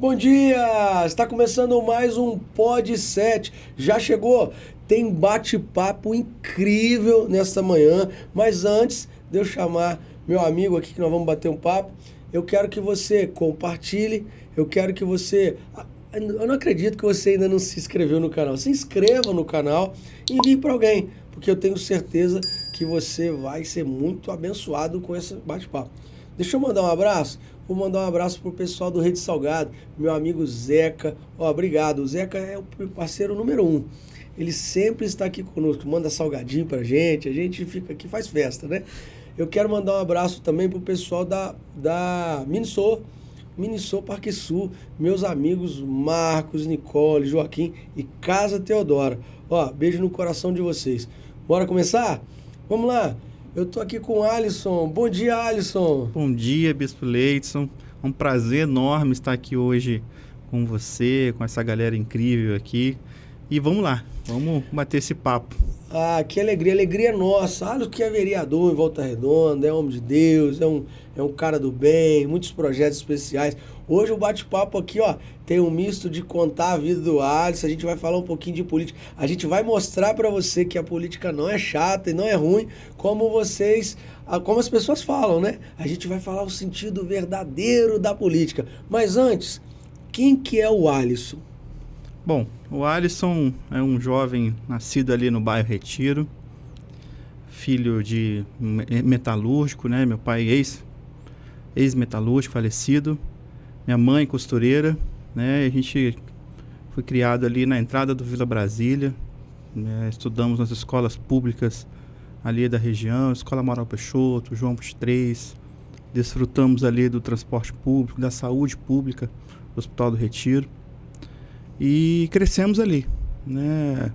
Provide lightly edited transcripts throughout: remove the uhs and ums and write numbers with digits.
bom dia! Está começando mais um Pod 7. Já chegou? Tem bate-papo incrível nesta manhã, mas antes de eu chamar meu amigo aqui que nós vamos bater um papo, eu quero que você compartilhe, eu quero que você... Eu não acredito que você ainda não se inscreveu no canal. Se inscreva no canal e envie para alguém, porque eu tenho certeza que você vai ser muito abençoado com esse bate-papo. Deixa eu mandar um abraço. Vou mandar um abraço pro pessoal do Rede Salgado, meu amigo Zeca. Obrigado. O Zeca é o parceiro número 1. Ele sempre está aqui conosco, manda salgadinho pra gente, a gente fica aqui, faz festa, né? Eu quero mandar um abraço também pro pessoal da Miniso Parque Sul, meus amigos Marcos, Nicole, Joaquim e Casa Teodora. Beijo no coração de vocês. Bora começar? Vamos lá. Eu tô aqui com o Alisson. Bom dia, Alisson. Bom dia, Bispo Leidson. É um prazer enorme estar aqui hoje com você, com essa galera incrível aqui. E vamos lá, vamos bater esse papo. Que alegria, alegria nossa. Alisson que é vereador em Volta Redonda, é homem de Deus, é um cara do bem, muitos projetos especiais. Hoje o bate-papo aqui, tem um misto de contar a vida do Alisson, a gente vai falar um pouquinho de política. A gente vai mostrar para você que a política não é chata e não é ruim, como as pessoas falam, né? A gente vai falar o sentido verdadeiro da política. Mas antes, quem que é o Alisson? Bom, o Alisson é um jovem nascido ali no bairro Retiro, filho de metalúrgico, né? Meu pai ex-metalúrgico, falecido. Minha mãe costureira, né? A gente foi criado ali na entrada do Vila Brasília, né? Estudamos nas escolas públicas ali da região, Escola Amaral Peixoto, João 23, desfrutamos ali do transporte público, da saúde pública, do Hospital do Retiro, e crescemos ali, né?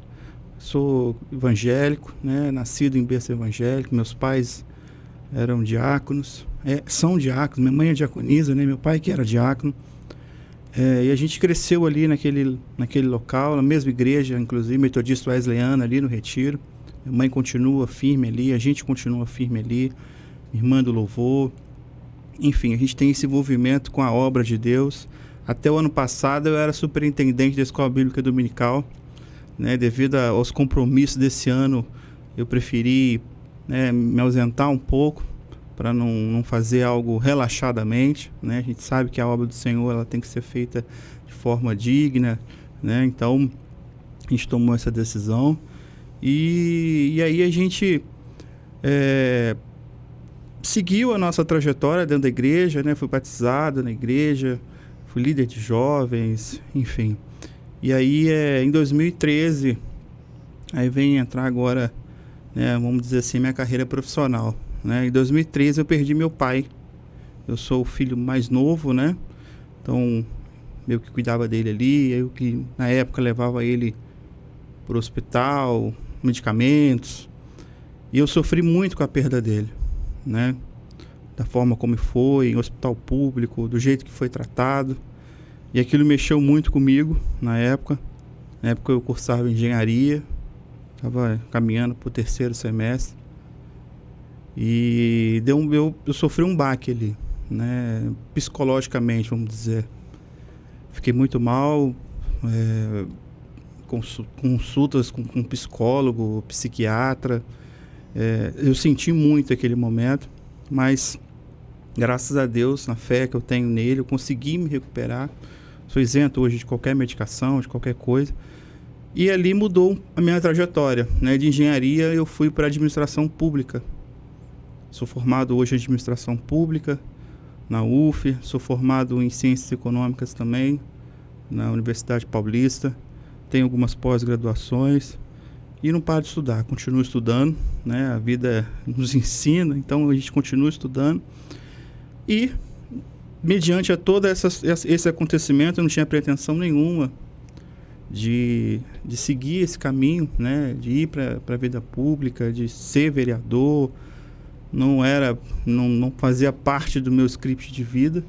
Sou evangélico, né? Nascido em berço evangélico, meus pais eram diáconos, são diáconos, minha mãe é diaconisa, né? Meu pai que era diácono, e a gente cresceu ali naquele local, na mesma igreja, inclusive metodista wesleyana ali no Retiro. Minha mãe continua firme ali, a gente continua firme ali, irmã do louvor. Enfim, a gente tem esse envolvimento com a obra de Deus. Até o ano passado eu era superintendente da Escola Bíblica Dominical, né? Devido aos compromissos desse ano, eu preferi, né, me ausentar um pouco para não fazer algo relaxadamente, né? A gente sabe que a obra do Senhor ela tem que ser feita de forma digna, né? Então a gente tomou essa decisão e aí a gente seguiu a nossa trajetória dentro da igreja, né? Fui batizado na igreja, fui líder de jovens, enfim. E aí em 2013 aí vem entrar agora, né, vamos dizer assim, minha carreira profissional, né? Em 2013 eu perdi meu pai. Eu sou o filho mais novo, né? Então, eu que cuidava dele ali, eu que na época levava ele para o hospital, medicamentos. E eu sofri muito com a perda dele, né? Da forma como foi, em hospital público, do jeito que foi tratado. E aquilo mexeu muito comigo na época. Na época eu cursava engenharia, estava caminhando para o 3º semestre. E eu sofri um baque ali, né? Psicologicamente, vamos dizer. Fiquei muito mal, consultas com psicólogo, psiquiatra. Eu senti muito aquele momento, mas graças a Deus, na fé que eu tenho nele, eu consegui me recuperar. Sou isento hoje de qualquer medicação, de qualquer coisa. E ali mudou a minha trajetória, né? De engenharia eu fui para administração pública. Sou formado hoje em administração pública na UF, sou formado em ciências econômicas também na Universidade Paulista. Tenho algumas pós-graduações e não paro de estudar, continuo estudando, né? A vida nos ensina, então a gente continua estudando. E mediante a todo esse acontecimento, eu não tinha pretensão nenhuma de seguir esse caminho, né? De ir para a vida pública, de ser vereador. Não fazia parte do meu script de vida,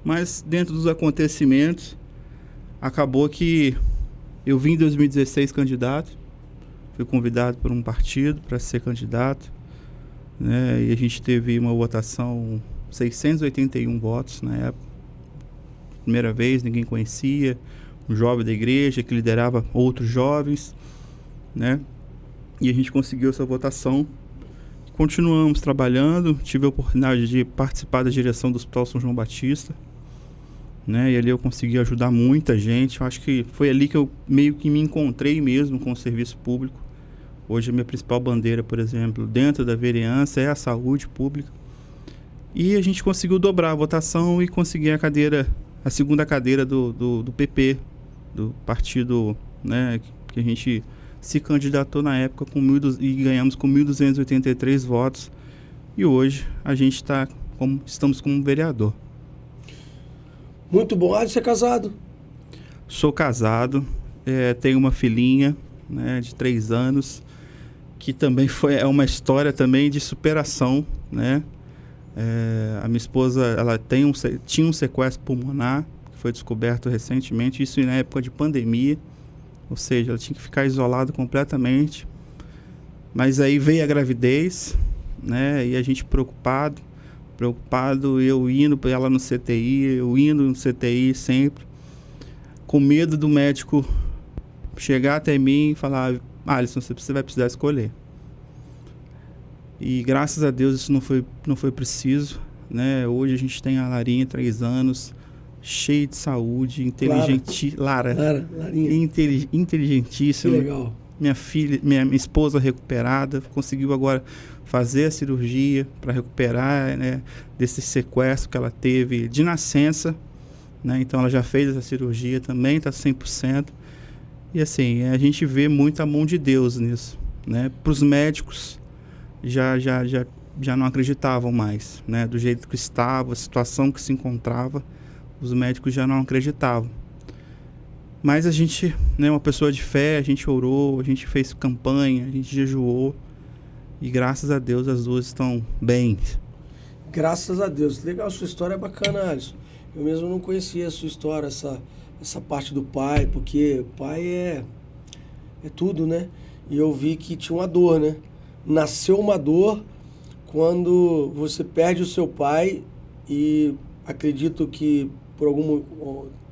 mas dentro dos acontecimentos acabou que eu vim em 2016 candidato, fui convidado por um partido para ser candidato, né? E a gente teve uma votação 681 votos na época, primeira vez, ninguém conhecia, um jovem da igreja que liderava outros jovens, né? E a gente conseguiu essa votação. Continuamos trabalhando, tive a oportunidade de participar da direção do Hospital São João Batista, né? E ali eu consegui ajudar muita gente. Eu acho que foi ali que eu meio que me encontrei mesmo com o serviço público. Hoje a minha principal bandeira, por exemplo, dentro da vereança é a saúde pública. E a gente conseguiu dobrar a votação e conseguir a segunda cadeira do PP, do partido, né, que a gente se candidatou na época e ganhamos com 1.283 votos. E hoje a gente estamos como vereador. Muito bom. Você é casado? Sou casado, tenho uma filhinha, né, de 3 anos, que também é uma história também de superação, né? A minha esposa, ela tinha um sequestro pulmonar, que foi descoberto recentemente, isso na época de pandemia, ou seja, ela tinha que ficar isolada completamente. Mas aí veio a gravidez, né? E a gente preocupado, eu indo para ela no CTI, eu indo no CTI sempre, com medo do médico chegar até mim e falar: Alisson, você vai precisar escolher. E graças a Deus isso não foi preciso, né? Hoje a gente tem a Larinha, 3 anos, cheia de saúde, inteligentíssima. Que legal. Minha esposa recuperada, conseguiu agora fazer a cirurgia para recuperar, né, desse sequestro que ela teve de nascença, né? Então ela já fez essa cirurgia também, está 100%. E assim, a gente vê muita mão de Deus nisso, né? Para os médicos já não acreditavam mais, né? Do jeito que estava, a situação que se encontrava, os médicos já não acreditavam. Mas a gente, né, uma pessoa de fé, a gente orou, a gente fez campanha, a gente jejuou e graças a Deus as duas estão bem. Graças a Deus. Legal, sua história é bacana, Alisson. Eu mesmo não conhecia a sua história, essa parte do pai, porque pai é tudo, né? E eu vi que tinha uma dor, né? Nasceu uma dor quando você perde o seu pai e acredito que por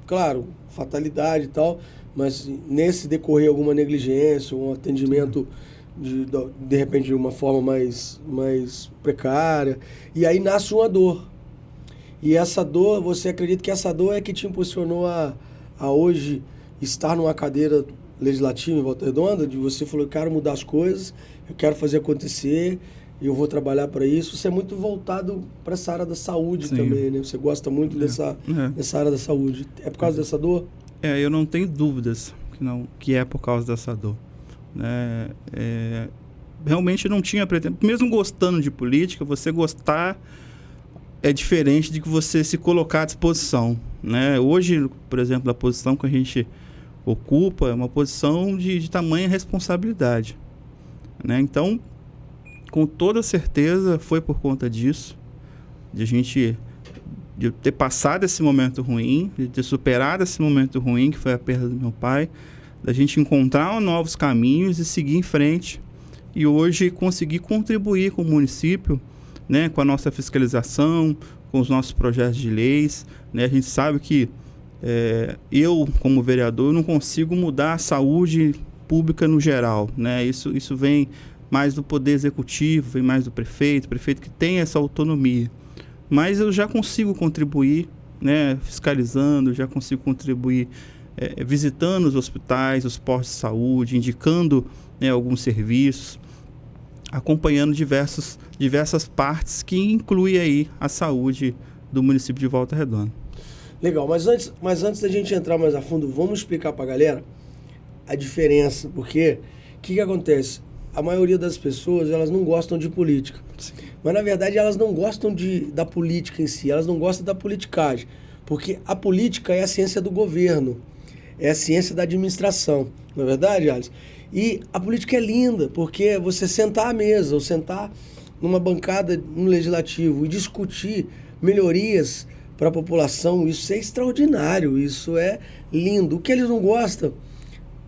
claro, fatalidade e tal, mas nesse decorrer alguma negligência, um atendimento de repente de uma forma mais precária, e aí nasce uma dor. E essa dor, você acredita que essa dor é que te impulsionou a hoje estar numa cadeira legislativa em Volta Redonda, de você falou: eu quero mudar as coisas, eu quero fazer acontecer, eu vou trabalhar para isso. Você é muito voltado para essa área da saúde. Sim. Também, né? Você gosta muito dessa área da saúde. É por causa dessa dor? Eu não tenho dúvidas que é por causa dessa dor. Realmente não tinha pretensão. Mesmo gostando de política, você gostar é diferente de que você se colocar à disposição, né? Hoje, por exemplo, a posição que a gente ocupa é uma posição de tamanha responsabilidade, né? Então, com toda certeza foi por conta disso, de ter passado esse momento ruim, de ter superado esse momento ruim que foi a perda do meu pai, da gente encontrar novos caminhos e seguir em frente e hoje conseguir contribuir com o município, né, com a nossa fiscalização, com os nossos projetos de leis, né? A gente sabe que eu, como vereador, não consigo mudar a saúde pública no geral, né? Isso vem mais do poder executivo, vem mais do prefeito que tem essa autonomia. Mas eu já consigo contribuir, né, fiscalizando, já consigo contribuir visitando os hospitais, os postos de saúde, indicando, né, alguns serviços, acompanhando diversas partes que inclui aí a saúde do município de Volta Redonda. Legal, mas antes da gente entrar mais a fundo, vamos explicar para a galera a diferença, porque o que acontece? A maioria das pessoas, elas não gostam de política. Sim. Mas, na verdade, elas não gostam da política em si, elas não gostam da politicagem, porque a política é a ciência do governo, é a ciência da administração, não é verdade, Alisson? E a política é linda, porque você sentar à mesa, ou sentar numa bancada no legislativo e discutir melhorias para a população, isso é extraordinário, isso é lindo. O que eles não gostam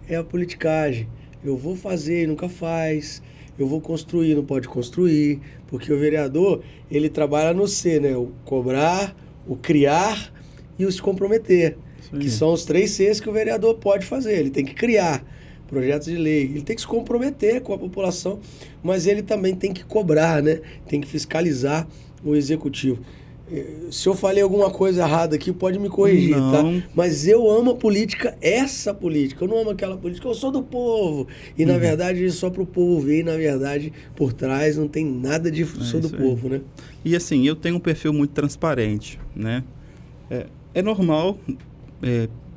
é a politicagem. Eu vou fazer e nunca faz, eu vou construir, não pode construir, porque o vereador, ele trabalha no C, né? O cobrar, o criar e o se comprometer, Isso aí. que são os 3 Cs que o vereador pode fazer. Ele tem que criar projetos de lei, ele tem que se comprometer com a população, mas ele também tem que cobrar, né? Tem que fiscalizar o executivo. Se eu falei alguma coisa errada aqui, pode me corrigir, Não. tá? Mas eu amo a política, essa política. Eu não amo aquela política, eu sou do povo. E na verdade, só pro povo ver, e na verdade, por trás não tem nada de sou do isso aí. povo, né? E assim, eu tenho um perfil muito transparente, né? É normal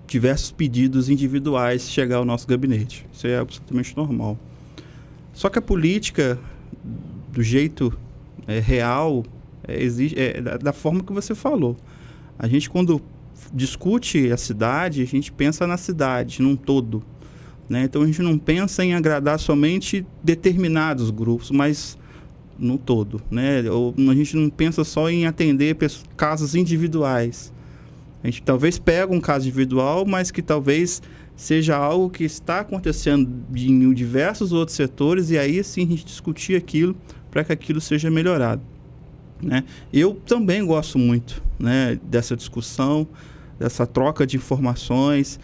diversos pedidos individuais chegar ao nosso gabinete. Isso é absolutamente normal. Só que a política, do jeito real, existe da forma que você falou. A gente, quando discute a cidade, a gente pensa na cidade, num todo, né? Então, a gente não pensa em agradar somente determinados grupos, mas no todo, né? Ou a gente não pensa só em atender casos individuais. A gente talvez pega um caso individual, mas que talvez seja algo que está acontecendo em diversos outros setores, e aí sim a gente discutir aquilo para que aquilo seja melhorado, né? Eu também gosto muito, né, dessa discussão, dessa troca de informações,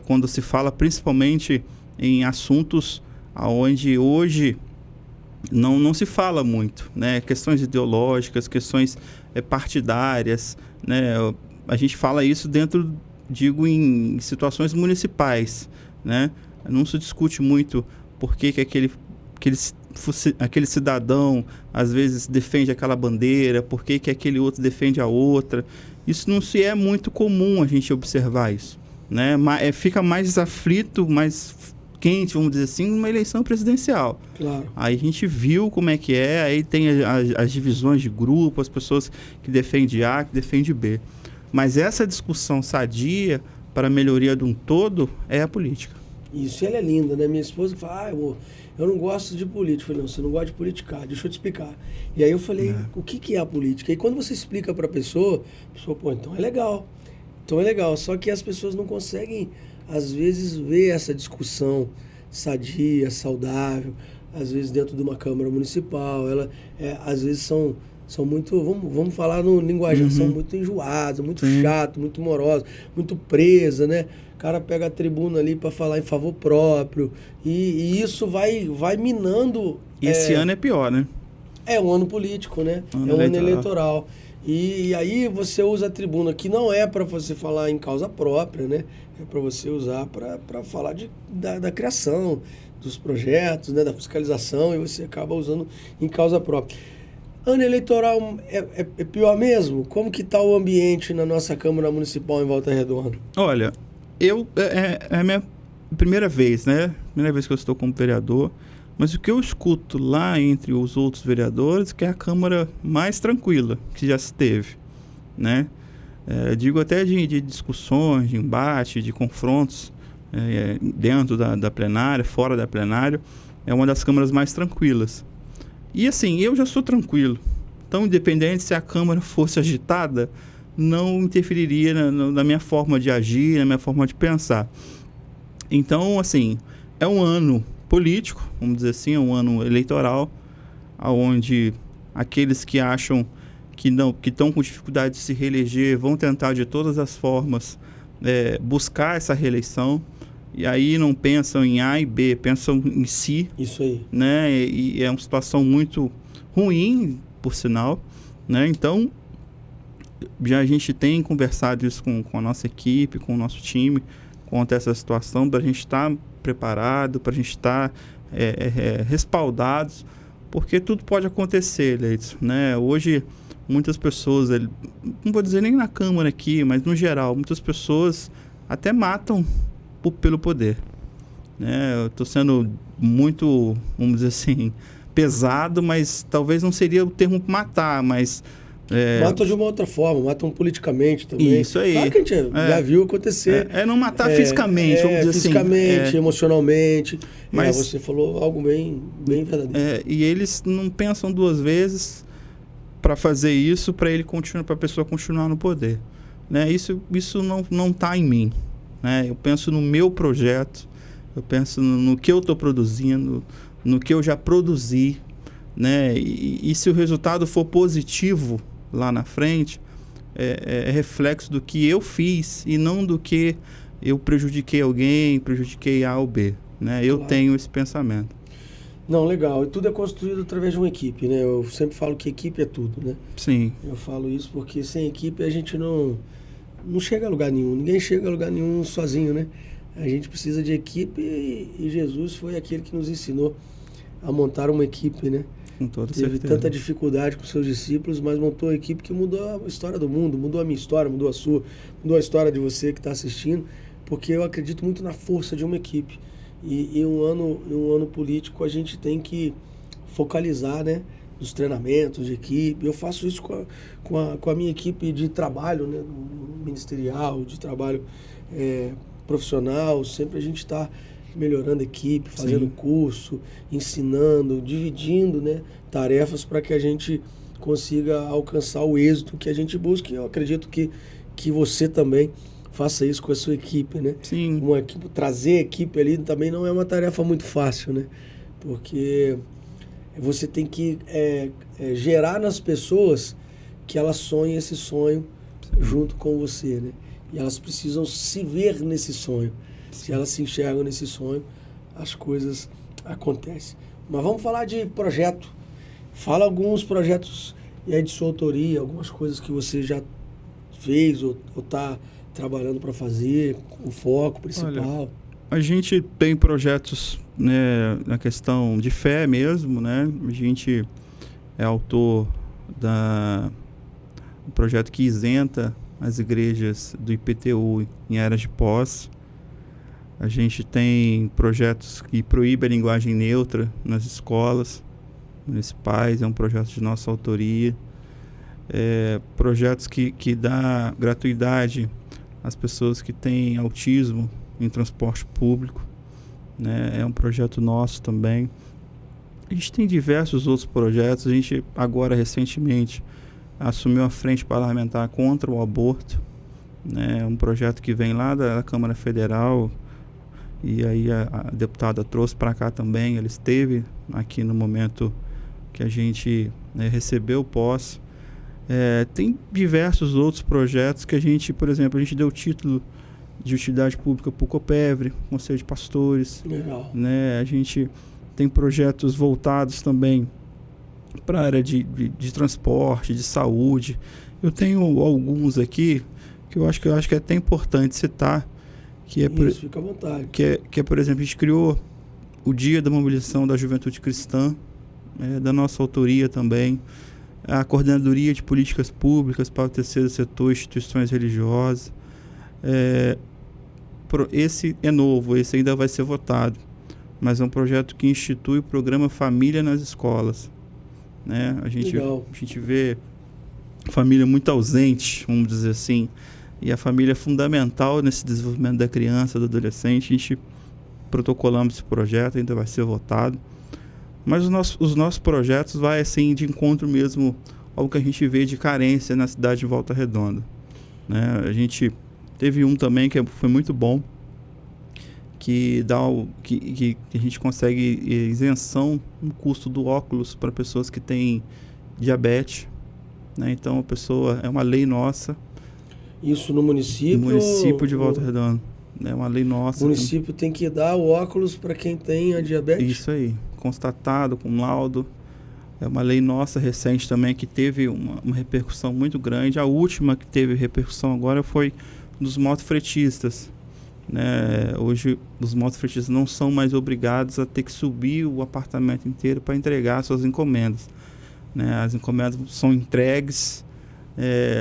quando se fala principalmente em assuntos onde hoje não se fala muito, né? Questões ideológicas, questões partidárias, né? A gente fala isso dentro, digo, em situações municipais, né? Não se discute muito por que aquele cidadão às vezes defende aquela bandeira, por que aquele outro defende a outra. Isso não se é muito comum a gente observar isso, né? Fica mais aflito, mais quente, vamos dizer assim, uma eleição presidencial. Claro. Aí a gente viu como é que é, aí tem as divisões de grupo, as pessoas que defendem A, que defendem B. Mas essa discussão sadia para a melhoria de um todo é a política. Isso, ela é linda, né? Minha esposa fala, eu não gosto de política. Eu falei, não, você não gosta de politicar, deixa eu te explicar. E aí eu falei, o que é a política? E quando você explica para a pessoa, pô, então é legal. Então é legal. Só que as pessoas não conseguem, às vezes, ver essa discussão sadia, saudável, às vezes dentro de uma Câmara Municipal. Às vezes são muito, vamos falar no linguagem, são muito enjoadas, muito chato, muito morosa, muito presa, né? O cara pega a tribuna ali para falar em favor próprio e isso vai minando. E esse ano é pior, né? É um ano político, né? Ano eleitoral. E aí você usa a tribuna que não é para você falar em causa própria, né? É para você usar para falar da criação, dos projetos, né? Da fiscalização, e você acaba usando em causa própria. Ano eleitoral é pior mesmo? Como que está o ambiente na nossa Câmara Municipal em Volta Redonda? Olha, é a minha primeira vez, né? Primeira vez que eu estou como vereador. Mas o que eu escuto lá entre os outros vereadores que é a Câmara mais tranquila que já se teve, né? Digo até de discussões, de embate, de confrontos dentro da plenária, fora da plenária. É uma das câmaras mais tranquilas. E assim, eu já sou tranquilo. Então, independente se a Câmara fosse agitada, não interferiria na minha forma de agir, na minha forma de pensar. Então, assim, é um ano político, vamos dizer assim, é um ano eleitoral, onde aqueles que acham que estão com dificuldade de se reeleger vão tentar de todas as formas buscar essa reeleição. E aí não pensam em A e B, pensam em si. Isso aí. Né? E é uma situação muito ruim, por sinal, né? Então, já a gente tem conversado isso com a nossa equipe, com o nosso time, contra essa situação, para a gente estar preparado, para a gente estar respaldados, porque tudo pode acontecer, Leidson, né? Hoje, muitas pessoas, não vou dizer nem na Câmara aqui, mas no geral, muitas pessoas até matam pelo poder, né? Eu estou sendo muito, vamos dizer assim, pesado, mas talvez não seria o termo matar, mas matam de uma outra forma, matam politicamente também. Isso aí. Claro que a gente já viu acontecer. Não matar fisicamente, vamos dizer fisicamente, assim. Emocionalmente. Mas você falou algo bem verdadeiro. E eles não pensam duas vezes para fazer isso, para a pessoa continuar no poder, né? Isso não está em mim. Né? Eu penso no meu projeto, eu penso no que eu estou produzindo, no que eu já produzi, né? E se o resultado for positivo lá na frente, é reflexo do que eu fiz e não do que eu prejudiquei alguém, prejudiquei A ou B, né? Eu tenho esse pensamento. Não, legal. E tudo é construído através de uma equipe, né? Eu sempre falo que equipe é tudo, né? Sim. Eu falo isso porque sem equipe a gente não chega a lugar nenhum. Ninguém chega a lugar nenhum sozinho, né? A gente precisa de equipe e Jesus foi aquele que nos ensinou a montar uma equipe, né? Com toda Teve certeza. tanta dificuldade com seus discípulos, mas montou uma equipe que mudou a história do mundo, mudou a minha história, mudou a sua, mudou a história de você que está assistindo, porque eu acredito muito na força de uma equipe. E um ano político a gente tem que focalizar, né, nos treinamentos de equipe. Eu faço isso com a minha equipe de trabalho, né, ministerial, de trabalho profissional. Sempre a gente está melhorando a equipe, fazendo curso, ensinando, dividindo, né, tarefas para que a gente consiga alcançar o êxito que a gente busca. E eu acredito que você também faça isso com a sua equipe, né? Sim. Uma equipe, trazer a equipe ali também não é uma tarefa muito fácil, né? Porque você tem que gerar nas pessoas que elas sonhem esse sonho junto com você, né? E elas precisam se ver nesse sonho. Se elas se enxergam nesse sonho, as coisas acontecem. Mas vamos falar de projeto. Fala alguns projetos de sua autoria, algumas coisas que você já fez ou está trabalhando para fazer, o foco principal. Olha, a gente tem projetos, né, na questão de fé mesmo, né? A gente é autor do projeto que isenta as igrejas do IPTU em áreas de posse. A gente tem projetos que proíbem a linguagem neutra nas escolas municipais, é um projeto de nossa autoria. Projetos que dá gratuidade às pessoas que têm autismo em transporte público, né? É um projeto nosso também. A gente tem diversos outros projetos. A gente agora recentemente assumiu a frente parlamentar contra o aborto, né? É um projeto que vem lá da Câmara Federal. E aí a deputada trouxe para cá também. Ela esteve aqui no momento que a gente, né, recebeu posse. Tem diversos outros projetos que a gente, por exemplo, a gente deu o título de utilidade pública para o COPEVRE, Conselho de Pastores. Legal. Né? A gente tem projetos voltados também para a área de transporte, de saúde. Eu tenho alguns aqui que eu acho que é até importante citar. Isso, fica à vontade. Que é, por exemplo, a gente criou o Dia da Mobilização da Juventude Cristã, da nossa autoria também, a Coordenadoria de Políticas Públicas para o Terceiro Setor e Instituições Religiosas. Esse é novo, esse ainda vai ser votado, mas é um projeto que institui o programa Família nas Escolas. Né? A gente vê família muito ausente, vamos dizer assim, e a família é fundamental nesse desenvolvimento da criança, do adolescente. A gente protocolamos esse projeto, ainda vai ser votado. Mas os nossos projetos vão assim, de encontro mesmo ao que a gente vê de carência na cidade de Volta Redonda. Né? A gente teve um também que foi muito bom, que a gente consegue isenção no custo do óculos para pessoas que têm diabetes. Né? Então, a pessoa, é uma lei nossa. Isso no município? No município de Volta Redonda. É uma lei nossa. O município tem que dar o óculos para quem tem a diabetes? Isso aí. Constatado com laudo. É uma lei nossa recente também que teve uma repercussão muito grande. A última que teve repercussão agora foi dos motofretistas. Né? Hoje os motofretistas não são mais obrigados a ter que subir o apartamento inteiro para entregar suas encomendas. Né? As encomendas são entregues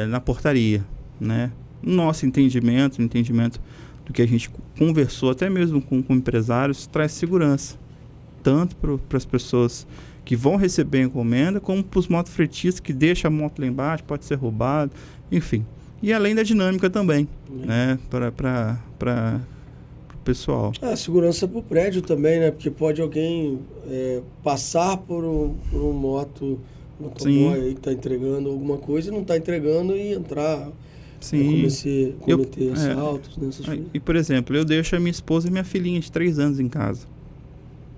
na portaria. Né? Nosso entendimento do que a gente conversou, até mesmo com empresários, traz segurança. Tanto para as pessoas que vão receber a encomenda, como para os motofretistas que deixam a moto lá embaixo, pode ser roubado, enfim. E além da dinâmica também, né, para o pessoal. A segurança para o prédio também, né? Porque pode alguém passar por um motoboy aí que está entregando alguma coisa e não está entregando e entrar. Sim. Cometer assaltos, nessas coisas. E, por exemplo, eu deixo a minha esposa e minha filhinha de 3 anos em casa.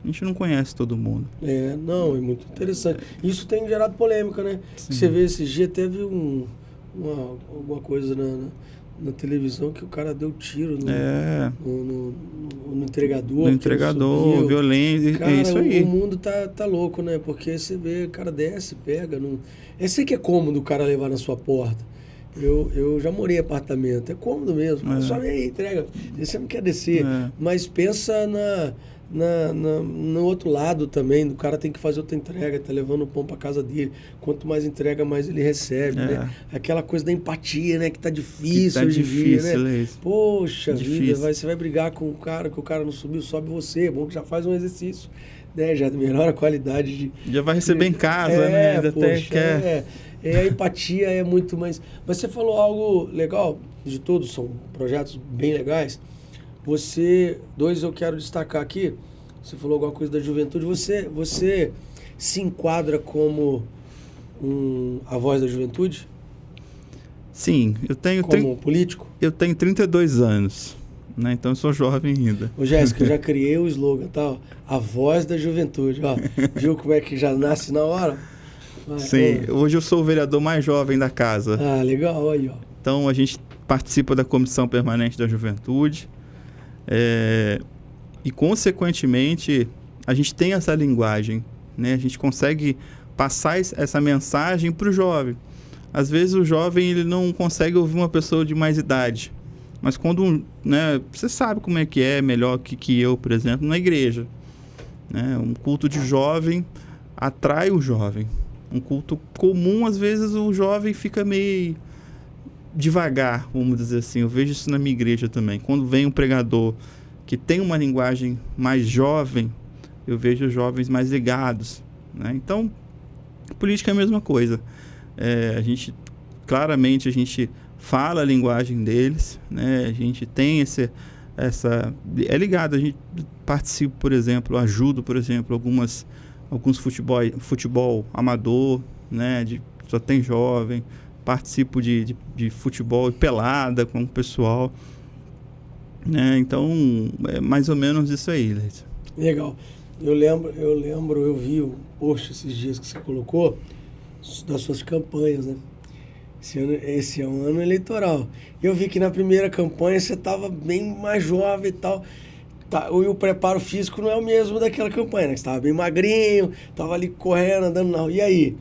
A gente não conhece todo mundo. Não, é muito interessante. Isso tem gerado polêmica, né? Sim. Você vê, esse dia teve um alguma coisa na televisão que o cara deu tiro no entregador. No entregador, violência, cara, é isso aí. O mundo tá louco, né? Porque você vê, o cara desce, pega. Eu sei que é cômodo o cara levar na sua porta. Eu já morei em apartamento, é cômodo mesmo. Só vem aí, entrega. Você não quer descer. Mas pensa no outro lado também, o cara tem que fazer outra entrega, tá levando o pão para casa dele. Quanto mais entrega, mais ele recebe, né? Aquela coisa da empatia, né? Que tá difícil hoje em dia, né? Poxa vida, você vai brigar com o cara, que o cara não subiu, sobe você. É bom que já faz um exercício, né? Já melhora a qualidade de... Já vai receber em casa, né? Poxa, até quer... a empatia é muito mais... Mas você falou algo legal, de todos são projetos bem legais. Dois eu quero destacar aqui. Você falou alguma coisa da juventude. Você se enquadra como a voz da juventude? Sim, eu tenho... Como político? Eu tenho 32 anos, né? Então eu sou jovem ainda. Ô Jéssica, eu já criei o slogan, tá? A voz da juventude, ó. Viu como é que já nasce na hora? Sim, hoje eu sou o vereador mais jovem da casa. Ah, legal, aí, ó. Então a gente participa da Comissão Permanente da Juventude. E consequentemente a gente tem essa linguagem, né? A gente consegue passar essa mensagem para o jovem. Às vezes o jovem ele não consegue ouvir uma pessoa de mais idade, mas quando, né, você sabe como é que é melhor que eu, por exemplo, na igreja, né? Um culto de jovem atrai o jovem. Um culto comum, às vezes o jovem fica meio devagar, vamos dizer assim. Eu vejo isso na minha igreja também. Quando vem um pregador que tem uma linguagem mais jovem, eu vejo os jovens mais ligados, né? Então, política é a mesma coisa. Claramente a gente fala a linguagem deles, né? A gente tem é ligado. A gente participa, por exemplo, ajudo, por exemplo, alguns futebol amador, né? Só tem jovem. Participo de futebol e pelada com o pessoal, né? Então é mais ou menos isso aí, Leite. Legal. Eu vi um post esses dias que você colocou das suas campanhas, né? Esse é um ano eleitoral. Eu vi que na primeira campanha você estava bem mais jovem e tal. E o preparo físico não é o mesmo daquela campanha, né? Você estava bem magrinho, estava ali correndo, andando na rua. E aí?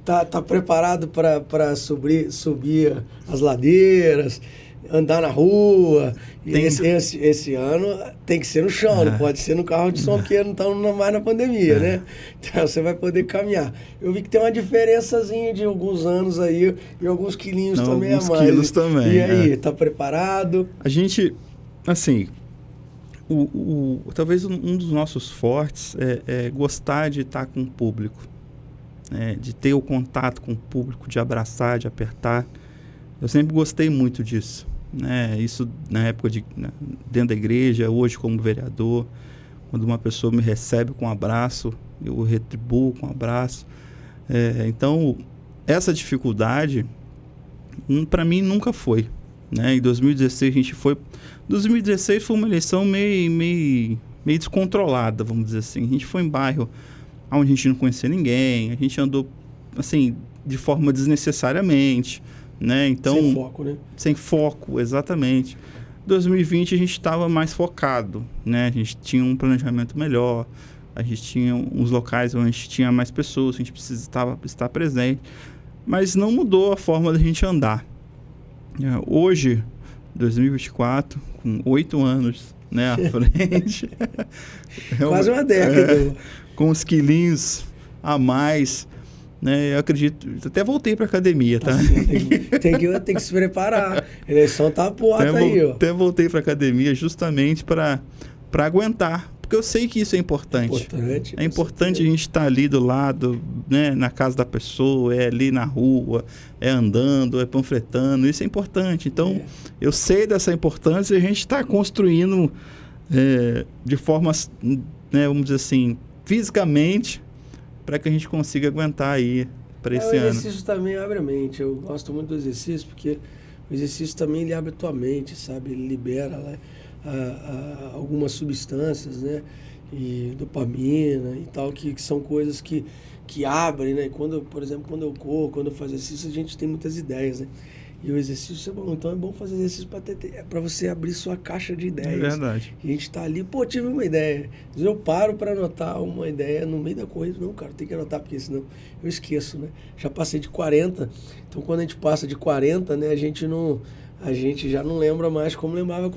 Tá preparado para subir as ladeiras, andar na rua? Esse ano tem que ser no chão, não pode ser no carro de som, porque não estamos mais na pandemia, né? Então você vai poder caminhar. Eu vi que tem uma diferençazinha de alguns anos aí e alguns quilinhos também a mais. Alguns quilos também. E aí, tá preparado? A gente, assim, talvez um dos nossos fortes é gostar de estar com o público. De ter o contato com o público, de abraçar, de apertar. Eu sempre gostei muito disso, né? Isso na época dentro da igreja, hoje como vereador, quando uma pessoa me recebe com um abraço, eu retribuo com um abraço. Então, essa dificuldade, para mim, nunca foi, né? Em 2016 a gente foi... 2016 foi uma eleição meio descontrolada, vamos dizer assim. A gente foi em bairro onde a gente não conhecia ninguém, a gente andou, assim, de forma desnecessariamente, né? Então, sem foco, né? Sem foco, exatamente. 2020 a gente estava mais focado, né? A gente tinha um planejamento melhor, a gente tinha uns locais onde a gente tinha mais pessoas, a gente precisava estar presente, mas não mudou a forma da gente andar. Hoje, 2024, com 8 anos, né, à frente... Quase uma década. Com os quilinhos a mais, né? Eu acredito, até voltei para academia, tá? Tem que se preparar. A eleição tá a porta aí, ó. Até voltei para academia justamente para aguentar, porque eu sei que isso é importante. É importante a gente estar ali do lado, né, na casa da pessoa, ali na rua, andando, panfletando, isso é importante. Então, eu sei dessa importância e a gente está construindo de forma, né, vamos dizer assim, fisicamente, para que a gente consiga aguentar aí para esse ano. O exercício também abre a mente. Eu gosto muito do exercício, porque o exercício também ele abre a tua mente, sabe? Ele libera algumas substâncias, né? e dopamina e tal, que são coisas que abrem, né? Por exemplo, quando eu corro, quando eu faço exercício, a gente tem muitas ideias, né? E o exercício é bom, então é bom fazer exercício para você abrir sua caixa de ideias. É verdade. E a gente tá ali, pô, tive uma ideia. Às vezes eu paro para anotar uma ideia no meio da corrida. Não, cara, tem que anotar, porque senão eu esqueço, né? Já passei de 40, então quando a gente passa de 40, né, a gente já não lembra mais como lembrava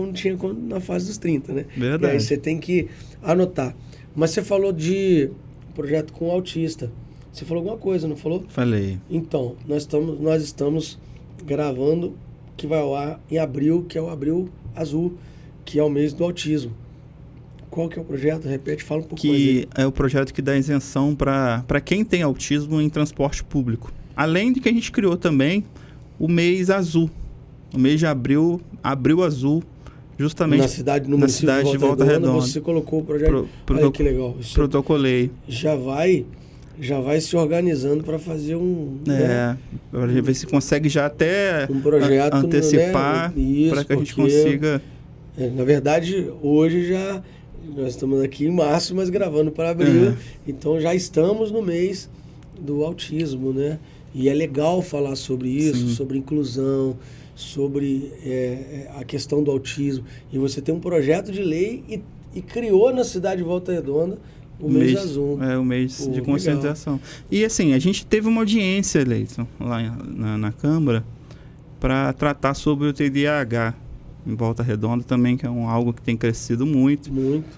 na fase dos 30, né? Verdade. E aí você tem que anotar. Mas você falou de projeto com autista. Você falou alguma coisa, não falou? Falei. Então, nós estamos gravando, que vai ao ar em abril, que é o Abril Azul, que é o mês do autismo. Qual que é o projeto? Repete, fala um pouco mais. Que é o projeto que dá isenção para quem tem autismo em transporte público. Além de que a gente criou também o mês azul. O mês de abril, Abril Azul, justamente na cidade de Volta Redonda. Você colocou o projeto. Aí, que legal. Protocolei. Já vai se organizando para fazer para ver se consegue já até um projeto, antecipar, né? Para que a gente consiga. Na verdade, hoje nós estamos aqui em março, mas gravando para abril, então já estamos no mês do autismo, né? E é legal falar sobre isso, sim, sobre inclusão, sobre a questão do autismo. E você tem um projeto de lei e criou na cidade de Volta Redonda o mês azul. O mês de conscientização. Legal. E assim, a gente teve uma audiência, Leison, lá na Câmara, para tratar sobre o TDAH em Volta Redonda também, que é algo que tem crescido muito. Muito.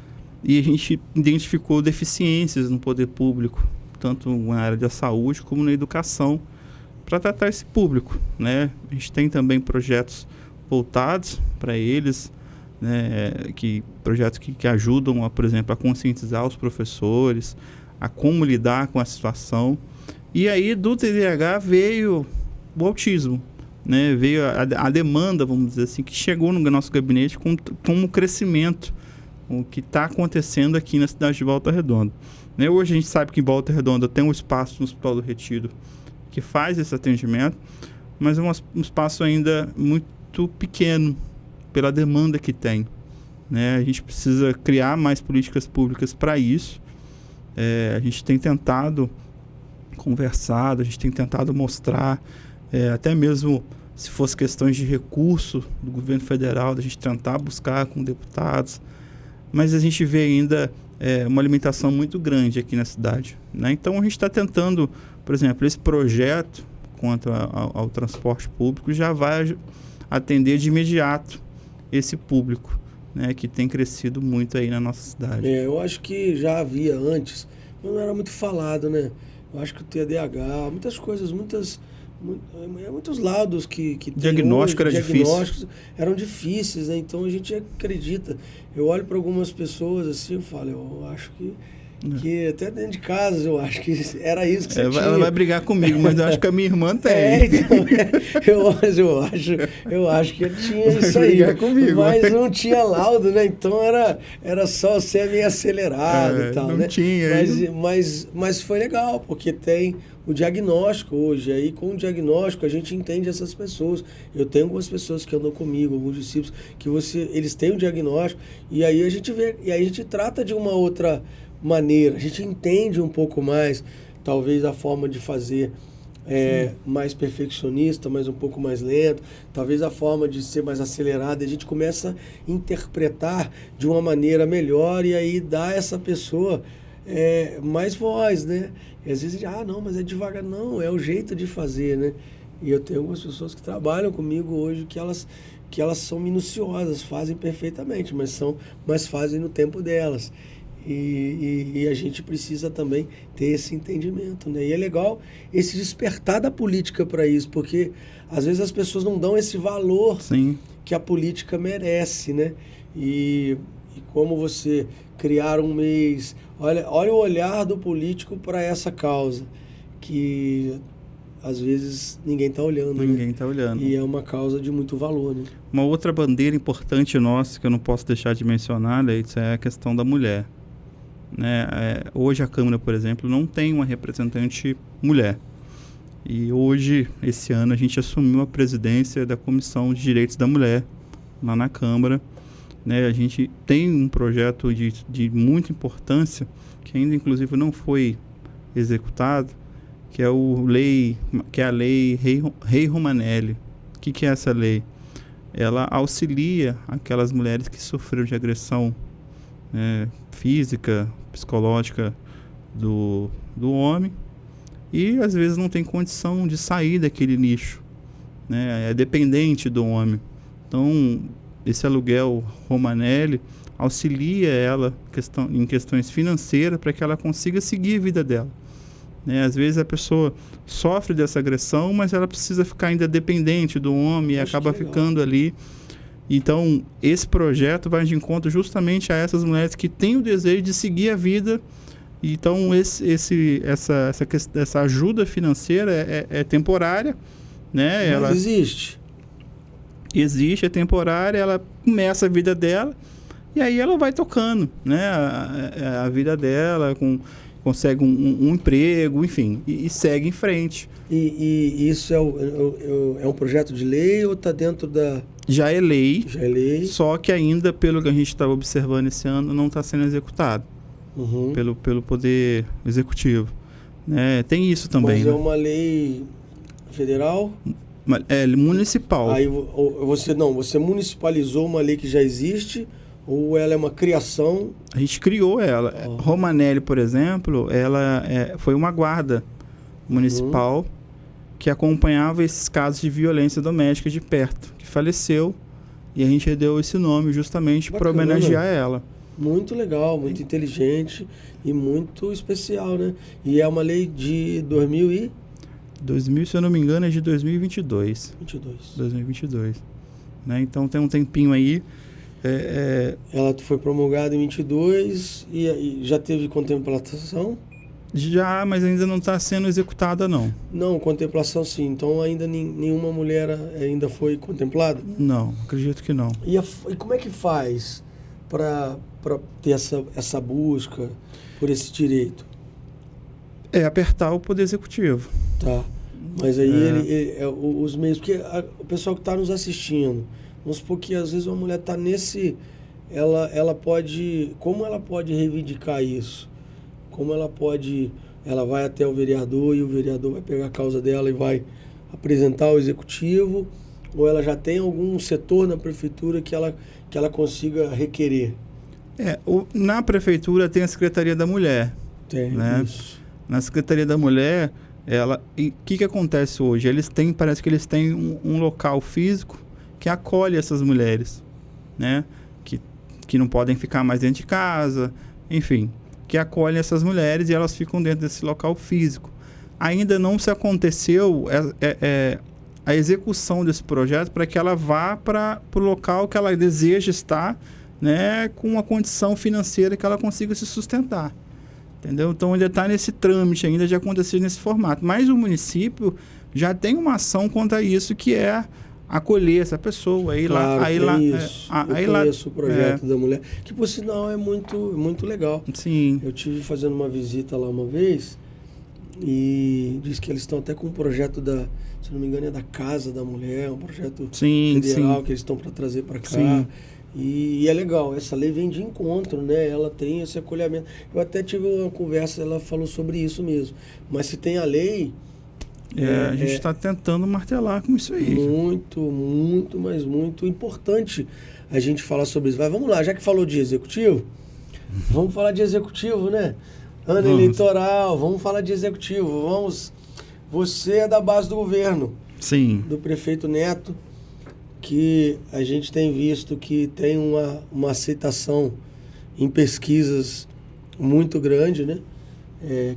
E a gente identificou deficiências no poder público, tanto na área da saúde como na educação, para tratar esse público, né? A gente tem também projetos voltados para eles, né? Projetos que ajudam, por exemplo, a conscientizar os professores, a como lidar com a situação. E aí do TDAH veio o autismo, né? Veio a demanda, vamos dizer assim, que chegou no nosso gabinete com um crescimento, o que está acontecendo aqui na cidade de Volta Redonda. Né? Hoje a gente sabe que em Volta Redonda tem um espaço no Hospital do Retiro que faz esse atendimento, mas é um espaço ainda muito pequeno pela demanda que tem. Né? A gente precisa criar mais políticas públicas para isso. A gente tem tentado conversar, a gente tem tentado mostrar, até mesmo se fosse questões de recurso do governo federal, da gente tentar buscar com deputados, mas a gente vê ainda uma limitação muito grande aqui na cidade. Né? Então a gente está tentando, por exemplo, esse projeto contra ao transporte público já vai atender de imediato esse público, né, que tem crescido muito aí na nossa cidade. Eu acho que já havia antes, mas não era muito falado, né? Eu acho que o TDAH, muitas coisas, muitos laudos que diagnóstico era difícil. Eram difíceis, né? Então a gente acredita. Eu olho para algumas pessoas assim, eu falo, eu acho que até dentro de casa eu acho que era isso que você tinha. Ela vai brigar comigo, mas eu acho que a minha irmã tem. Então, eu acho que eu tinha isso aí. Comigo, mas não tinha laudo, né? Então era só ser meio acelerado e tal, não né? Tinha. Mas foi legal, porque tem o diagnóstico hoje. Aí com o diagnóstico a gente entende essas pessoas. Eu tenho algumas pessoas que andam comigo, alguns discípulos, que eles têm o diagnóstico, e aí a gente vê, e aí a gente trata de uma outra maneira, a gente entende um pouco mais, talvez a forma de fazer mais perfeccionista, mas um pouco mais lento, talvez a forma de ser mais acelerada, a gente começa a interpretar de uma maneira melhor e aí dá a essa pessoa mais voz, né? E às vezes, não, mas é devagar. Não, é o jeito de fazer, né? E eu tenho algumas pessoas que trabalham comigo hoje que elas são minuciosas, fazem perfeitamente, mas fazem no tempo delas. E a gente precisa também ter esse entendimento, né? E é legal esse despertar da política para isso, porque às vezes as pessoas não dão esse valor, sim, que a política merece, né? E como você criar um mês, olha o olhar do político para essa causa, que às vezes ninguém está olhando. Ninguém está olhando. E é uma causa de muito valor, né? Uma outra bandeira importante nossa, que eu não posso deixar de mencionar, Leitz, é a questão da mulher. Né? Hoje a Câmara, por exemplo, não tem uma representante mulher. E hoje, esse ano, a gente assumiu a presidência da Comissão de Direitos da Mulher lá na Câmara. né? A gente tem um projeto de muita importância, que ainda inclusive não foi executado, que é a lei Rei Romanelli. O que é essa lei? Ela auxilia aquelas mulheres que sofreram de agressão, né, física, psicológica do homem, e às vezes não tem condição de sair daquele nicho, né? É dependente do homem. Então, esse aluguel Romanelli auxilia ela em questões financeiras para que ela consiga seguir a vida dela, né? Às vezes a pessoa sofre dessa agressão, mas ela precisa ficar ainda dependente do homem e acaba ficando ali. Então, esse projeto vai de encontro justamente a essas mulheres que têm o desejo de seguir a vida. Então, essa ajuda financeira é temporária, né? Ela existe. Existe, é temporária, ela começa a vida dela e aí ela vai tocando, né? A vida dela, consegue um emprego, enfim, e segue em frente. E isso é um projeto de lei ou está dentro da... Já é lei, só que ainda, pelo que a gente está observando esse ano, não está sendo executado pelo Poder Executivo, né? Tem isso também. Mas né? É uma lei federal? É municipal. Aí você municipalizou uma lei que já existe ou ela é uma criação? A gente criou ela. Romanelli, por exemplo, ela foi uma guarda municipal que acompanhava esses casos de violência doméstica de perto, que faleceu, e a gente deu esse nome justamente para homenagear ela. Muito legal, muito inteligente e muito especial, né? E é uma lei de 2000, se eu não me engano, é de 2022. 2022. Né? Então tem um tempinho aí. Ela foi promulgada em 22 e já teve contemplação? Já, mas ainda não está sendo executada, não. Não, contemplação sim. Então ainda nenhuma mulher ainda foi contemplada? Não, acredito que não. E como é que faz para ter essa busca por esse direito? É apertar o Poder Executivo. Tá. Mas aí os meios... Porque o pessoal que está nos assistindo, vamos supor que às vezes uma mulher está nesse... Ela pode... Como ela pode reivindicar isso? Como ela pode... Ela vai até o vereador e o vereador vai pegar a causa dela e vai apresentar ao executivo? Ou ela já tem algum setor na prefeitura que ela consiga requerer? Na prefeitura tem a Secretaria da Mulher. Tem, né? Isso. Na Secretaria da Mulher, o que acontece hoje? Parece que eles têm um local físico que acolhe essas mulheres, né? Que não podem ficar mais dentro de casa, enfim, que acolhem essas mulheres e elas ficam dentro desse local físico. Ainda não se aconteceu a execução desse projeto para que ela vá para o local que ela deseja estar, né? Com uma condição financeira que ela consiga se sustentar. Entendeu? Então ainda está nesse trâmite ainda de acontecer nesse formato. Mas o município já tem uma ação contra isso, que é acolher essa pessoa. Eu conheço o projeto da mulher, que por sinal é muito, muito legal. Sim. Eu estive fazendo uma visita lá uma vez e diz que eles estão até com um projeto se não me engano, é da Casa da Mulher, um projeto federal que eles estão para trazer para cá. Sim. E é legal, essa lei vem de encontro, né? Ela tem esse acolhimento. Eu até tive uma conversa, ela falou sobre isso mesmo. Mas se tem a lei... a gente está tentando martelar com isso aí. Muito, muito, mas muito importante a gente falar sobre isso. Mas vamos lá, já que falou de executivo, vamos falar de executivo, né? Ano eleitoral, vamos falar de executivo. Você é da base do governo. Sim. Do prefeito Neto, que a gente tem visto que tem uma aceitação em pesquisas muito grande, né?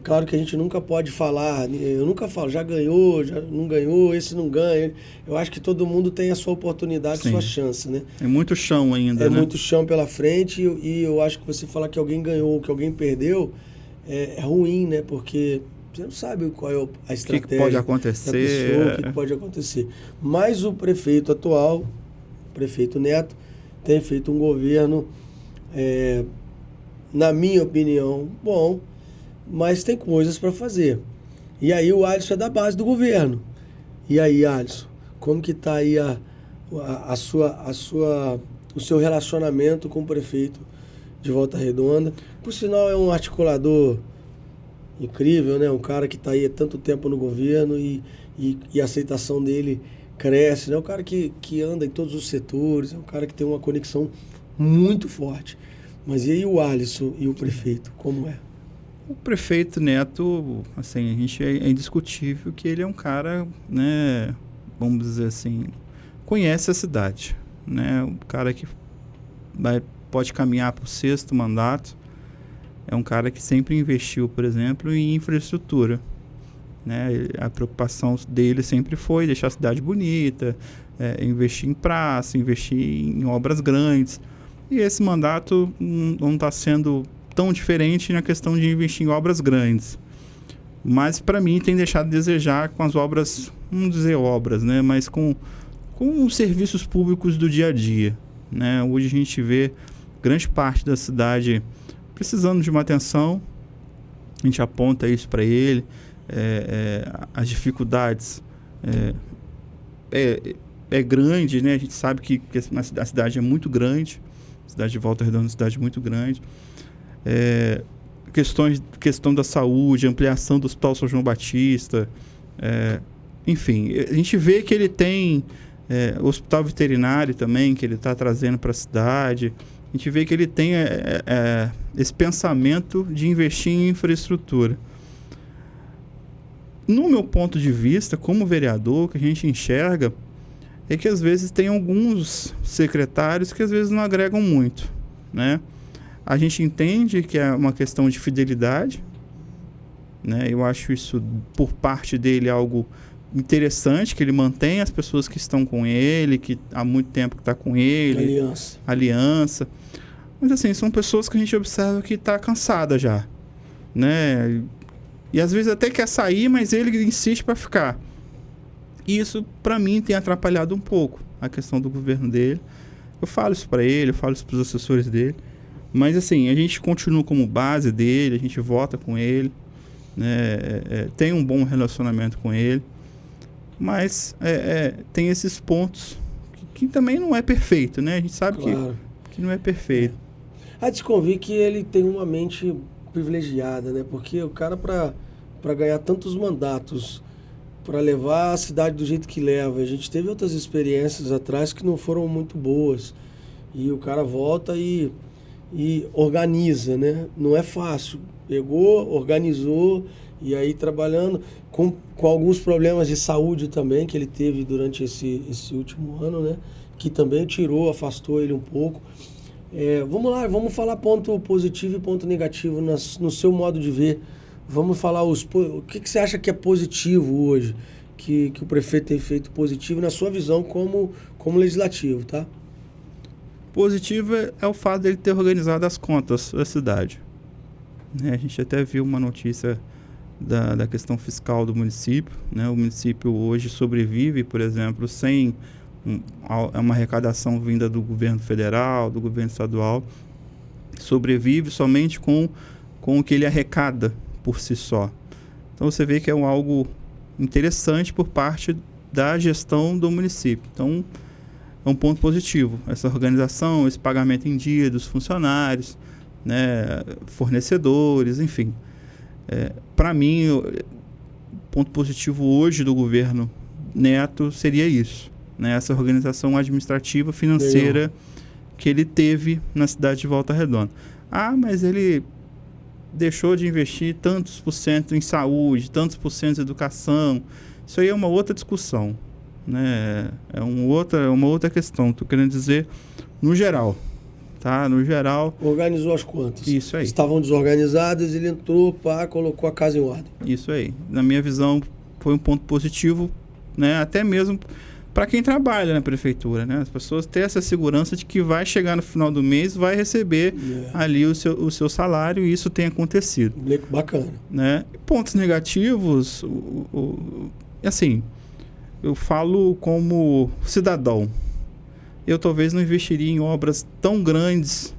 Claro que a gente nunca pode falar, eu nunca falo, já ganhou, já não ganhou, esse não ganha. Eu acho que todo mundo tem a sua oportunidade, a sua chance, né? É muito chão ainda, né? É muito chão pela frente e eu acho que você falar que alguém ganhou, que alguém perdeu, é ruim, né? Porque você não sabe qual é a estratégia que pode acontecer, da pessoa, o que pode acontecer. Mas o prefeito atual, o prefeito Neto, tem feito um governo, na minha opinião, bom, mas tem coisas para fazer. E aí o Alisson é da base do governo. E aí, Alisson, como que está aí a sua o seu relacionamento com o prefeito de Volta Redonda. Por sinal, é um articulador incrível, né? Um cara que está aí há tanto tempo no governo e a aceitação dele cresce, né? Um cara que anda em todos os setores, é um cara que tem uma conexão muito forte. Mas e aí o Alisson e o prefeito, como é? O prefeito Neto, assim, a gente é indiscutível que ele é um cara, né, vamos dizer assim, conhece a cidade, né? Um cara que pode caminhar para o 6º mandato. É um cara que sempre investiu, por exemplo, em infraestrutura, né? A preocupação dele sempre foi deixar a cidade bonita, investir em praça, investir em obras grandes. E esse mandato não está sendo tão diferente na questão de investir em obras grandes. Mas, para mim, tem deixado a desejar com as obras, não dizer obras, né? Mas com os serviços públicos do dia a dia, né? Hoje a gente vê grande parte da cidade precisando de uma atenção, a gente aponta isso para ele, as dificuldades é grande, né? A gente sabe que a cidade é muito grande, a cidade de Volta Redonda é uma cidade muito grande. Questão da saúde, ampliação do Hospital São João Batista, enfim, a gente vê que ele tem hospital veterinário também, que ele está trazendo para a cidade. A gente vê que ele tem esse pensamento de investir em infraestrutura. No meu ponto de vista, como vereador, o que a gente enxerga é que às vezes tem alguns secretários que às vezes não agregam muito, né? A gente entende que é uma questão de fidelidade, né? Eu acho isso, por parte dele, algo interessante, que ele mantém as pessoas que estão com ele, que há muito tempo que está com ele. Aliança. Mas assim, são pessoas que a gente observa que está cansada já, né? E às vezes até quer sair, mas ele insiste para ficar. E isso, para mim, tem atrapalhado um pouco a questão do governo dele. Eu falo isso para ele, eu falo isso para os assessores dele. Mas assim, a gente continua como base dele, a gente vota com ele, né? Tem um bom relacionamento com ele. Mas tem esses pontos que também não é perfeito, né? A gente sabe que não é perfeito. Há de se convir que ele tem uma mente privilegiada, né? Porque o cara, para ganhar tantos mandatos, para levar a cidade do jeito que leva, a gente teve outras experiências atrás que não foram muito boas. E o cara volta e organiza, né? Não é fácil. Pegou, organizou, e aí trabalhando com alguns problemas de saúde também que ele teve durante esse último ano, né? Que também afastou ele um pouco. Vamos lá, vamos falar ponto positivo e ponto negativo no seu modo de ver. Vamos falar o que você acha que é positivo hoje, que o prefeito tem feito positivo na sua visão como legislativo, tá? Positivo é o fato dele ter organizado as contas da cidade. A gente até viu uma notícia da questão fiscal do município, né? O município hoje sobrevive, por exemplo, sem uma arrecadação vinda do governo federal, do governo estadual, sobrevive somente com o que ele arrecada por si só. Então você vê que é algo interessante por parte da gestão do município. Então é um ponto positivo, essa organização, esse pagamento em dia dos funcionários, né, fornecedores, enfim. Para mim, o ponto positivo hoje do governo Neto seria isso, né, essa organização administrativa, financeira que ele teve na cidade de Volta Redonda. Mas ele deixou de investir tantos por cento em saúde, tantos por cento em educação. Isso aí é uma outra discussão, né? É uma outra questão. Estou querendo dizer no geral, tá? No geral. Organizou as contas. Isso aí. Estavam desorganizadas, ele entrou, colocou a casa em ordem. Isso aí. Na minha visão, foi um ponto positivo, né? Até mesmo para quem trabalha na prefeitura, né? As pessoas têm essa segurança de que vai chegar no final do mês, vai receber ali o seu salário, e isso tem acontecido. Bacana. Né? Pontos negativos, assim, eu falo como cidadão. Eu talvez não investiria em obras tão grandes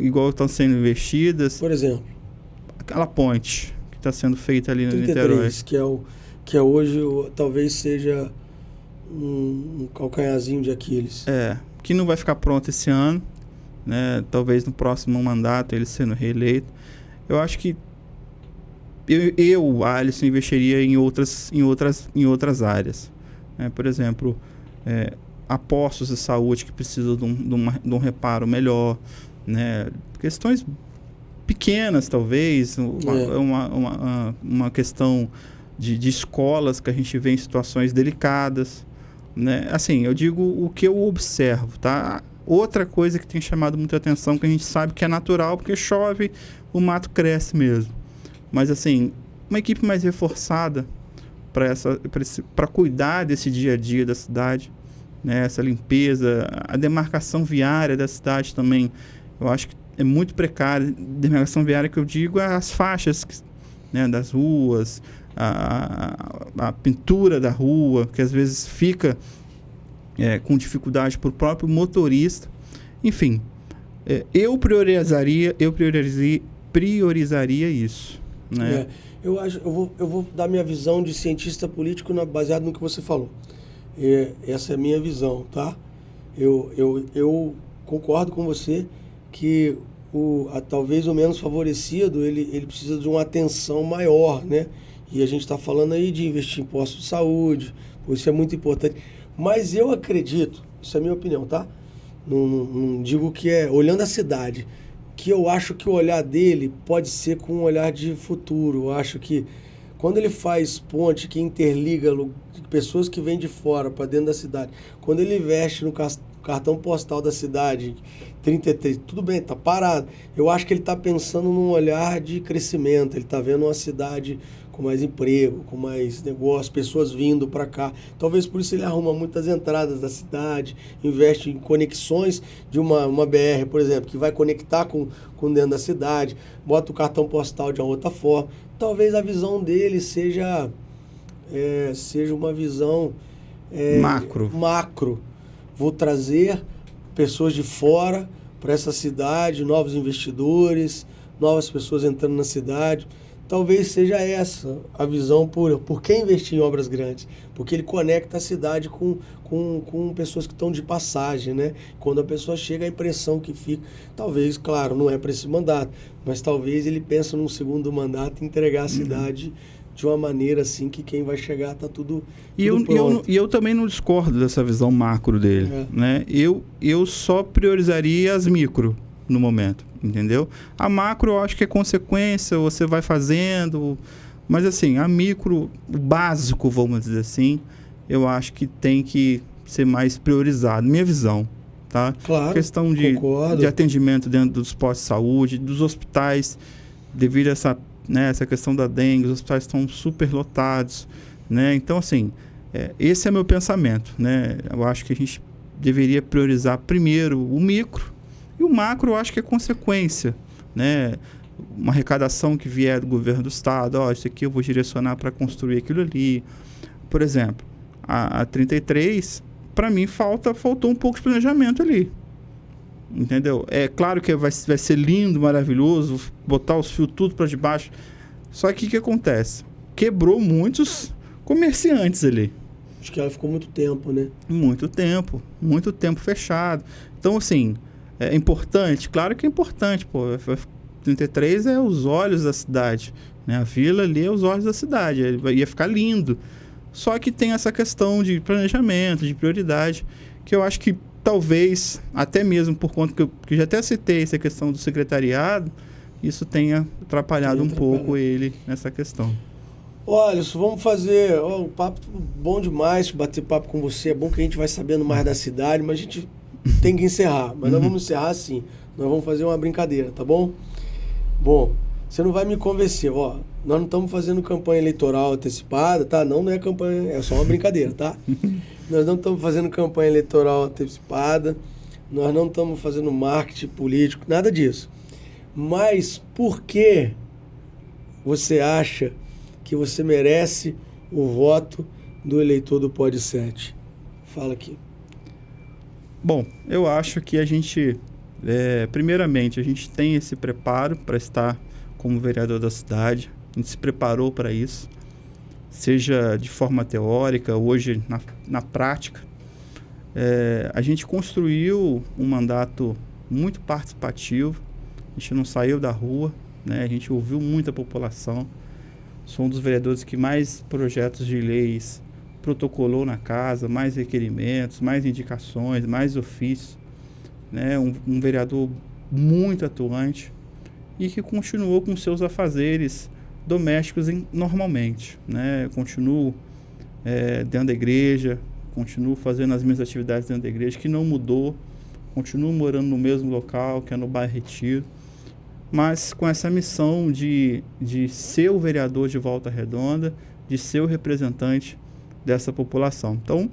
igual estão sendo investidas. Por exemplo? Aquela ponte que está sendo feita ali no 33, Niterói. Que é hoje talvez seja um calcanharzinho de Aquiles. que não vai ficar pronto esse ano, né? Talvez no próximo mandato ele sendo reeleito. Eu acho que Alisson, investiria em outras áreas, né? Por exemplo, postos de saúde que precisam de um reparo melhor, né? Questões pequenas, talvez, uma questão de escolas que a gente vê em situações delicadas, né? Assim, eu digo o que eu observo, tá? Outra coisa que tem chamado muita atenção, que a gente sabe que é natural, porque chove, o mato cresce mesmo. Mas, assim, uma equipe mais reforçada para cuidar desse dia a dia da cidade, né? Essa limpeza, a demarcação viária da cidade também, eu acho que é muito precária. Demarcação viária que eu digo é as faixas, né, das ruas, a pintura da rua, que às vezes fica com dificuldade para o próprio motorista. Enfim, eu priorizaria isso, né? Eu vou dar minha visão de cientista político baseado no que você falou. Essa é a minha visão, tá? Eu concordo com você que talvez o menos favorecido ele precisa de uma atenção maior, né? E a gente está falando aí de investir em postos de saúde, isso é muito importante. Mas eu acredito, isso é a minha opinião, tá? Não digo que olhando a cidade, que eu acho que o olhar dele pode ser com um olhar de futuro. Eu acho que quando ele faz ponte que interliga pessoas que vêm de fora para dentro da cidade, quando ele investe no cartão postal da cidade, 33, tudo bem, tá parado. Eu acho que ele está pensando num olhar de crescimento, ele está vendo uma cidade com mais emprego, com mais negócio, pessoas vindo para cá. Talvez por isso ele arruma muitas entradas da cidade, investe em conexões de uma BR, por exemplo, que vai conectar com dentro da cidade, bota o cartão postal de uma outra forma. Talvez a visão dele seja uma visão macro. Vou trazer pessoas de fora para essa cidade, novos investidores, novas pessoas entrando na cidade. Talvez seja essa a visão por que investir em obras grandes, porque ele conecta a cidade com pessoas que estão de passagem, né? Quando a pessoa chega, a impressão que fica, talvez, claro, não é para esse mandato, mas talvez ele pense num segundo mandato em entregar a cidade de uma maneira assim que quem vai chegar está tudo pronto. E eu também não discordo dessa visão macro dele, né? Eu só priorizaria as micro no momento, entendeu? A macro eu acho que é consequência, você vai fazendo, mas assim, a micro, o básico, vamos dizer assim, eu acho que tem que ser mais priorizado, minha visão, tá? Claro, questão de atendimento dentro dos postos de saúde, dos hospitais, devido a essa questão da dengue, os hospitais estão super lotados, né? Então, assim, esse é meu pensamento, né? Eu acho que a gente deveria priorizar primeiro o micro, e o macro eu acho que é consequência, né? Uma arrecadação que vier do governo do estado, isso aqui eu vou direcionar para construir aquilo ali. Por exemplo, a 33, para mim faltou um pouco de planejamento ali. Entendeu? É claro que vai ser lindo, maravilhoso, botar os fios tudo para debaixo. Só que o que acontece? Quebrou muitos comerciantes ali. Acho que ela ficou muito tempo, né? Muito tempo fechado. Então, assim, é importante? Claro que é importante, pô. 33 é os olhos da cidade, né? A vila ali é os olhos da cidade, ia ficar lindo. Só que tem essa questão de planejamento, de prioridade, que eu acho que talvez, até mesmo por conta que eu já até citei essa questão do secretariado, isso tenha atrapalhado um pouco ele nessa questão. Olha, vamos fazer um papo bom demais, bater papo com você, é bom que a gente vai sabendo mais da cidade, mas a gente tem que encerrar, mas nós vamos encerrar assim, nós vamos fazer uma brincadeira, tá bom? Bom, você não vai me convencer, nós não estamos fazendo campanha eleitoral antecipada, tá? Não é campanha, é só uma brincadeira, tá? Nós não estamos fazendo campanha eleitoral antecipada, nós não estamos fazendo marketing político, nada disso. Mas por que você acha que você merece o voto do eleitor do Pod 7? Fala aqui. Bom, eu acho que a gente, primeiramente, a gente tem esse preparo para estar como vereador da cidade, a gente se preparou para isso, seja de forma teórica, hoje na prática. A gente construiu um mandato muito participativo, a gente não saiu da rua, né? A gente ouviu muita população. Sou um dos vereadores que mais projetos de leis protocolou na casa, mais requerimentos, mais indicações, mais ofícios, né? Um vereador muito atuante e que continuou com seus afazeres domésticos normalmente, né? Continuo dentro da igreja, continuo fazendo as minhas atividades dentro da igreja, que não mudou, continuo morando no mesmo local, que é no bairro Retiro, mas com essa missão de ser o vereador de Volta Redonda, de ser o representante dessa população. Então,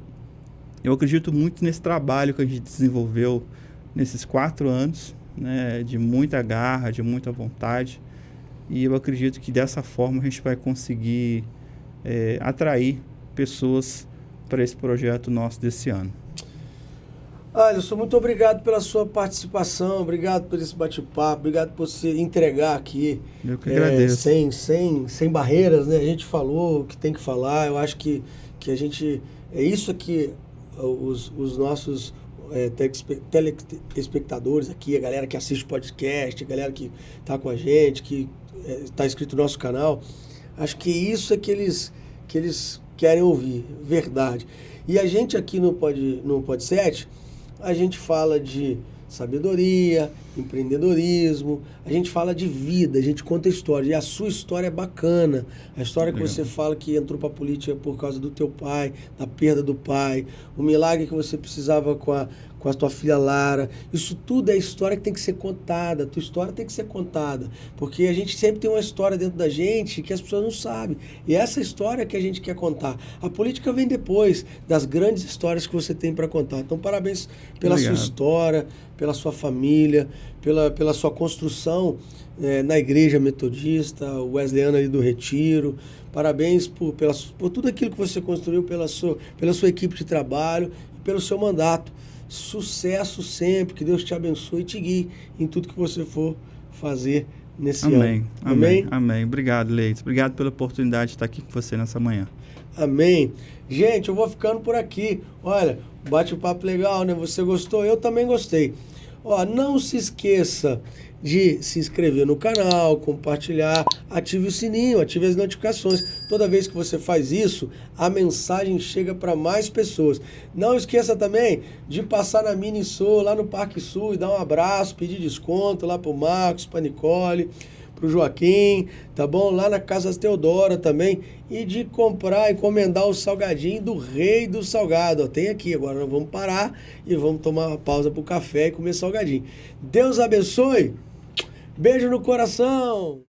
eu acredito muito nesse trabalho que a gente desenvolveu nesses 4 anos, né, de muita garra, de muita vontade, e eu acredito que dessa forma a gente vai conseguir atrair pessoas para esse projeto nosso desse ano. Alisson, muito obrigado pela sua participação, obrigado por esse bate-papo, obrigado por você entregar aqui. Eu que agradeço. Sem barreiras, né? A gente falou o que tem que falar, eu acho que a gente... É isso que os nossos telespectadores aqui, a galera que assiste podcast, a galera que está com a gente, que está inscrito no nosso canal, acho que isso é que eles querem ouvir, verdade. E a gente aqui no Pod 7, a gente fala de sabedoria, empreendedorismo, a gente fala de vida, a gente conta história. E a sua história é bacana. A história que você fala que entrou para a política por causa do teu pai, da perda do pai, o milagre que você precisava com a tua filha Lara. Isso tudo é história que tem que ser contada. A tua história tem que ser contada. Porque a gente sempre tem uma história dentro da gente que as pessoas não sabem. E essa história que a gente quer contar. A política vem depois das grandes histórias que você tem para contar. Então, parabéns pela sua história, pela sua família, pela sua construção na igreja metodista, wesleyana ali do Retiro. Parabéns por tudo aquilo que você construiu, pela sua equipe de trabalho e pelo seu mandato. Sucesso sempre, que Deus te abençoe e te guie em tudo que você for fazer nesse ano. Amém. Amém. Obrigado, Leite. Obrigado pela oportunidade de estar aqui com você nessa manhã. Amém. Gente, eu vou ficando por aqui. Olha, bate-papo legal, né? Você gostou? Eu também gostei. Ó, não se esqueça de se inscrever no canal, compartilhar, ative o sininho, ative as notificações. Toda vez que você faz isso, a mensagem chega para mais pessoas. Não esqueça também de passar na Mini Sul, lá no Parque Sul, e dar um abraço, pedir desconto lá pro Marcos, pra Nicole, pro Joaquim, tá bom? Lá na Casa Teodora também. E de encomendar o salgadinho do Rei do Salgado. Ó, tem aqui, agora nós vamos parar e vamos tomar uma pausa pro café e comer salgadinho. Deus abençoe. Beijo no coração.